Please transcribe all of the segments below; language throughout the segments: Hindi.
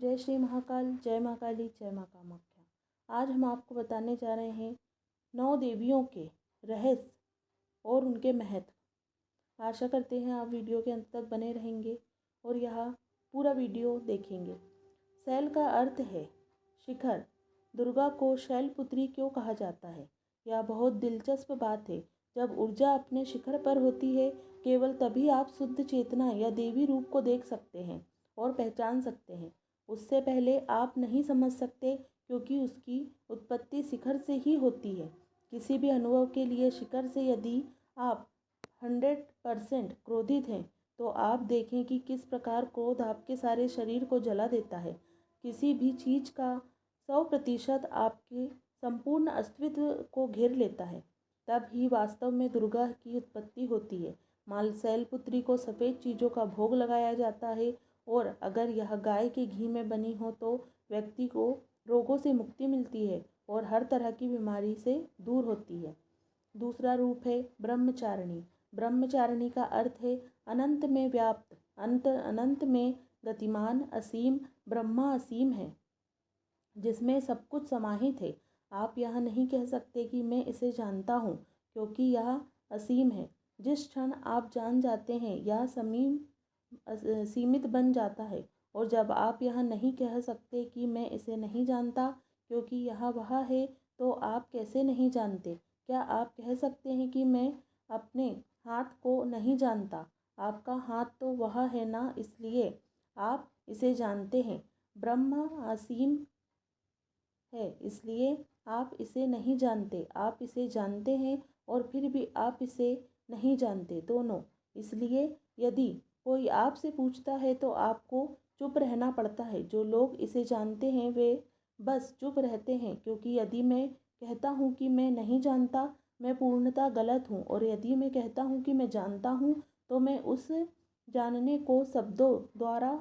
जय श्री महाकाल, जय माँ काली, जय माँ कामाख्या। आज हम आपको बताने जा रहे हैं 9 देवियों के रहस्य और उनके महत्व। आशा करते हैं आप वीडियो के अंत तक बने रहेंगे और यह पूरा वीडियो देखेंगे। शैल का अर्थ है शिखर। दुर्गा को शैलपुत्री क्यों कहा जाता है? यह बहुत दिलचस्प बात है। जब ऊर्जा अपने शिखर पर होती है, केवल तभी आप शुद्ध चेतना या देवी रूप को देख सकते हैं और पहचान सकते हैं। उससे पहले आप नहीं समझ सकते, क्योंकि उसकी उत्पत्ति शिखर से ही होती है। किसी भी अनुभव के लिए शिखर से यदि आप 100% क्रोधित हैं, तो आप देखें कि किस प्रकार क्रोध आपके सारे शरीर को जला देता है। किसी भी चीज़ का 100% आपके संपूर्ण अस्तित्व को घेर लेता है। तब ही वास्तव में दुर्गा की उत्पत्ति होती है। माल शैलपुत्री को सफ़ेद चीज़ों का भोग लगाया जाता है, और अगर यह गाय के घी में बनी हो तो व्यक्ति को रोगों से मुक्ति मिलती है और हर तरह की बीमारी से दूर होती है। दूसरा रूप है ब्रह्मचारिणी। ब्रह्मचारिणी का अर्थ है अनंत में व्याप्त, अनंत में गतिमान, असीम। ब्रह्मा असीम है, जिसमें सब कुछ समाहित है। आप यह नहीं कह सकते कि मैं इसे जानता हूँ, क्योंकि यह असीम है। जिस क्षण आप जान जाते हैं, यह सीमित बन जाता है। और जब आप यह नहीं कह सकते कि मैं इसे नहीं जानता, क्योंकि यह वह है, तो आप कैसे नहीं जानते? क्या आप कह सकते हैं कि मैं अपने हाथ को नहीं जानता? आपका हाथ तो वह है ना, इसलिए आप इसे जानते हैं। ब्रह्म असीम है, इसलिए आप इसे नहीं जानते। आप इसे जानते हैं और फिर भी आप इसे नहीं जानते, दोनों। इसलिए यदि कोई आपसे पूछता है तो आपको चुप रहना पड़ता है। जो लोग इसे जानते हैं वे बस चुप रहते हैं, क्योंकि यदि मैं कहता हूँ कि मैं नहीं जानता, मैं पूर्णतः गलत हूँ। और यदि मैं कहता हूँ कि मैं जानता हूँ, तो मैं उस जानने को शब्दों द्वारा,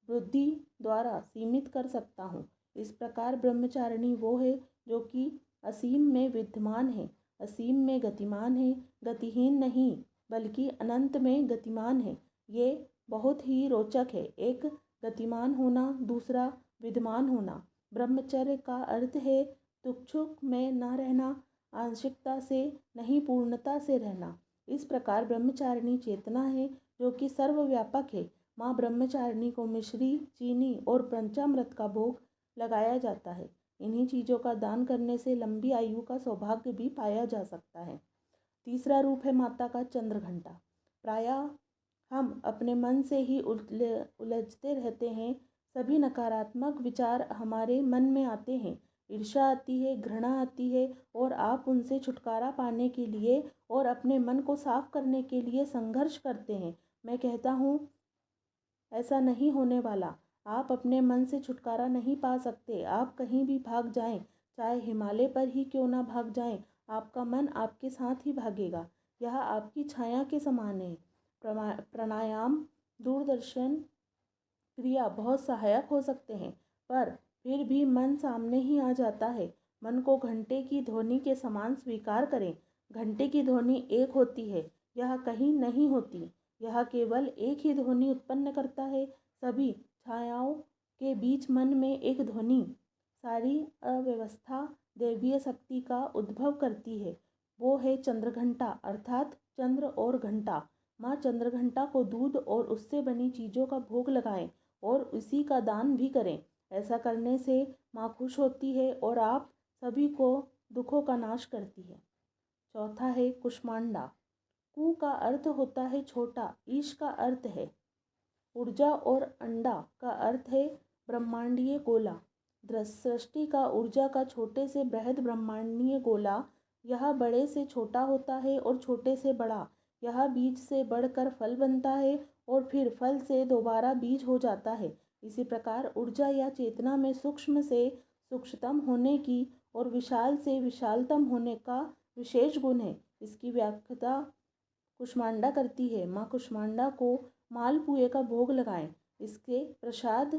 बुद्धि द्वारा सीमित कर सकता हूँ। इस प्रकार ब्रह्मचारिणी वो है जो कि असीम में विद्यमान है, असीम में गतिमान है, गतिहीन नहीं बल्कि अनंत में गतिमान है। ये बहुत ही रोचक है, एक गतिमान होना, दूसरा विद्यमान होना। ब्रह्मचर्य का अर्थ है तुच्छुक में न रहना, आंशिकता से नहीं पूर्णता से रहना। इस प्रकार ब्रह्मचारिणी चेतना है जो कि सर्वव्यापक है। माँ ब्रह्मचारिणी को मिश्री, चीनी और पंचामृत का भोग लगाया जाता है। इन्हीं चीज़ों का दान करने से लंबी आयु का सौभाग्य भी पाया जा सकता है। तीसरा रूप है माता का चंद्रघंटा। प्रायः हम अपने मन से ही उलझते रहते हैं। सभी नकारात्मक विचार हमारे मन में आते हैं। ईर्ष्या आती है, घृणा आती है, और आप उनसे छुटकारा पाने के लिए और अपने मन को साफ करने के लिए संघर्ष करते हैं। मैं कहता हूँ, ऐसा नहीं होने वाला। आप अपने मन से छुटकारा नहीं पा सकते। आप कहीं भी भाग जाएं, चाहे हिमालय पर ही क्यों ना भाग जाएं, आपका मन आपके साथ ही भागेगा। यह आपकी छाया के समान है। प्राणायाम, दूरदर्शन क्रिया बहुत सहायक हो सकते हैं, पर फिर भी मन सामने ही आ जाता है। मन को घंटे की ध्वनि के समान स्वीकार करें। घंटे की ध्वनि एक होती है, यह कहीं नहीं होती। यह केवल एक ही ध्वनि उत्पन्न करता है। सभी छायाओं के बीच मन में एक ध्वनि सारी अव्यवस्था दैवीय शक्ति का उद्भव करती है। वो है चंद्रघंटा, अर्थात चंद्र और घंटा। माँ चंद्रघंटा को दूध और उससे बनी चीज़ों का भोग लगाएं और उसी का दान भी करें। ऐसा करने से माँ खुश होती है और आप सभी को दुखों का नाश करती है। चौथा है कुष्मांडा। कु का अर्थ होता है छोटा, ईश का अर्थ है ऊर्जा और अंडा का अर्थ है ब्रह्मांडीय गोला। सृष्टि का ऊर्जा का छोटे से बृहद ब्रह्मांडीय गोला। यह बड़े से छोटा होता है और छोटे से बड़ा। यह बीज से बढ़कर फल बनता है और फिर फल से दोबारा बीज हो जाता है। इसी प्रकार ऊर्जा या चेतना में सूक्ष्म से सूक्ष्मतम होने की और विशाल से विशालतम होने का विशेष गुण है। इसकी व्याख्या कुष्मांडा करती है। माँ कुष्मांडा को मालपुए का भोग लगाएं। इसके प्रसाद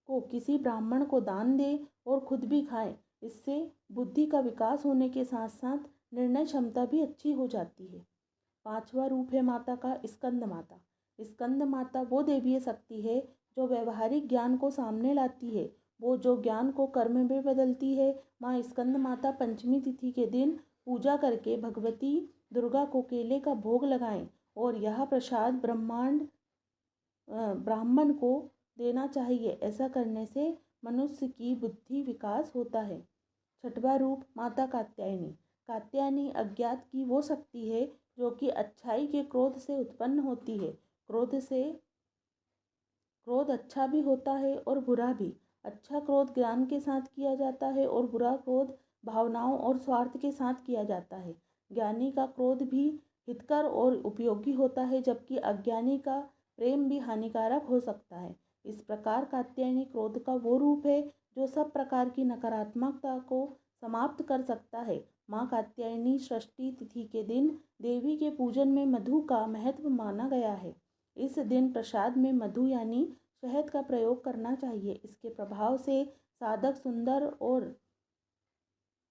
को किसी ब्राह्मण को दान दें और खुद भी खाएं। इससे बुद्धि का विकास होने के साथ साथ निर्णय क्षमता भी अच्छी हो जाती है। पांचवा रूप है माता का स्कंद माता। स्कंद माता वो देवीय शक्ति है जो व्यवहारिक ज्ञान को सामने लाती है, वो जो ज्ञान को कर्म में बदलती है। माँ स्कंद माता पंचमी तिथि के दिन पूजा करके भगवती दुर्गा को केले का भोग लगाएं और यह प्रसाद ब्राह्मण को देना चाहिए। ऐसा करने से मनुष्य की बुद्धि विकास होता है। छठवां रूप माता कात्यायनी। कात्यायनी अज्ञात की वो शक्ति है जो कि अच्छाई के क्रोध से उत्पन्न होती है। क्रोध अच्छा भी होता है और बुरा भी। अच्छा क्रोध ज्ञान के साथ किया जाता है और बुरा क्रोध भावनाओं और स्वार्थ के साथ किया जाता है। ज्ञानी का क्रोध भी हितकर और उपयोगी होता है, जबकि अज्ञानी का प्रेम भी हानिकारक हो सकता है। इस प्रकार कात्यायनी क्रोध का वो रूप है जो सब प्रकार की नकारात्मकता को समाप्त कर सकता है। माँ कात्यायनी षष्ठी तिथि के दिन देवी के पूजन में मधु का महत्व माना गया है। इस दिन प्रसाद में मधु यानी शहद का प्रयोग करना चाहिए। इसके प्रभाव से साधक सुंदर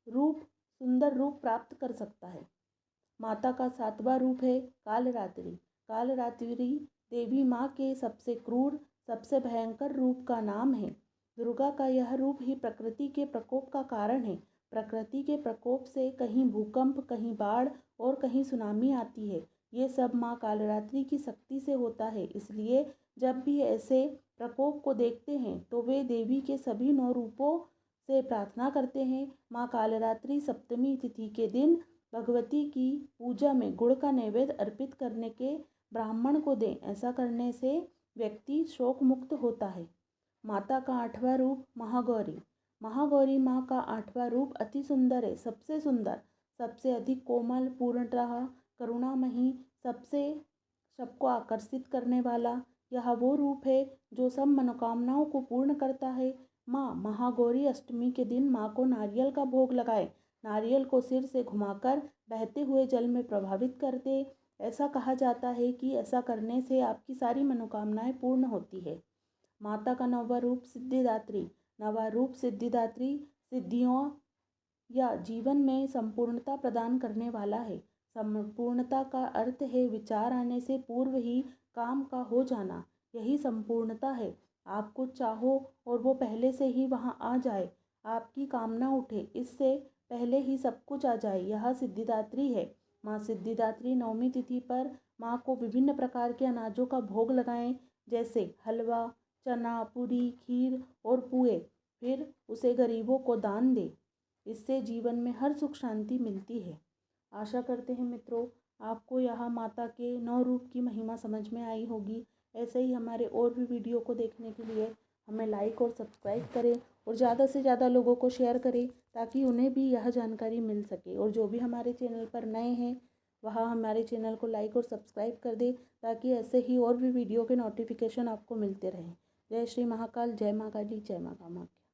रूप प्राप्त कर सकता है। माता का सातवां रूप है कालरात्रि। कालरात्रि देवी माँ के सबसे क्रूर, सबसे भयंकर रूप का नाम है। दुर्गा का यह रूप ही प्रकृति के प्रकोप का कारण है। प्रकृति के प्रकोप से कहीं भूकंप, कहीं बाढ़ और कहीं सुनामी आती है। ये सब माँ कालरात्रि की शक्ति से होता है। इसलिए जब भी ऐसे प्रकोप को देखते हैं तो वे देवी के सभी 9 रूपों से प्रार्थना करते हैं। माँ कालरात्रि सप्तमी तिथि के दिन भगवती की पूजा में गुड़ का नैवेद्य अर्पित करने के ब्राह्मण को दें। ऐसा करने से व्यक्ति शोक मुक्त होता है। माता का 8वां रूप महागौरी। महागौरी माँ का 8वां रूप अति सुंदर है, सबसे सुंदर, सबसे अधिक कोमल, पूर्णतः करुणामयी, सबको आकर्षित करने वाला यह वो रूप है जो सब मनोकामनाओं को पूर्ण करता है। माँ महागौरी अष्टमी के दिन माँ को नारियल का भोग लगाए। नारियल को सिर से घुमाकर बहते हुए जल में प्रभावित कर दे। ऐसा कहा जाता है कि ऐसा करने से आपकी सारी मनोकामनाएं पूर्ण होती है। माता का 9वां रूप सिद्धिदात्री। 9वां रूप सिद्धिदात्री सिद्धियों या जीवन में संपूर्णता प्रदान करने वाला है। संपूर्णता का अर्थ है विचार आने से पूर्व ही काम का हो जाना। यही संपूर्णता है। आप कुछ चाहो और वो पहले से ही वहाँ आ जाए, आपकी कामना उठे, इससे पहले ही सब कुछ आ जाए, यह सिद्धिदात्री है। माँ सिद्धिदात्री 9वीं तिथि पर माँ को विभिन्न प्रकार के अनाजों का भोग लगाएं, जैसे हलवा, चना, पूरी, खीर और पुए। फिर उसे गरीबों को दान दे। इससे जीवन में हर सुख शांति मिलती है। आशा करते हैं मित्रों आपको यह माता के 9 रूप की महिमा समझ में आई होगी। ऐसे ही हमारे और भी वीडियो को देखने के लिए हमें लाइक और सब्सक्राइब करें और ज़्यादा से ज़्यादा लोगों को शेयर करें ताकि उन्हें भी यह जानकारी मिल सके। और जो भी हमारे चैनल पर नए हैं वह हमारे चैनल को लाइक और सब्सक्राइब कर दें ताकि ऐसे ही और भी वीडियो के नोटिफिकेशन आपको मिलते रहें। जय श्री महाकाल, जय माँ काली, जय माँ कामाख्या।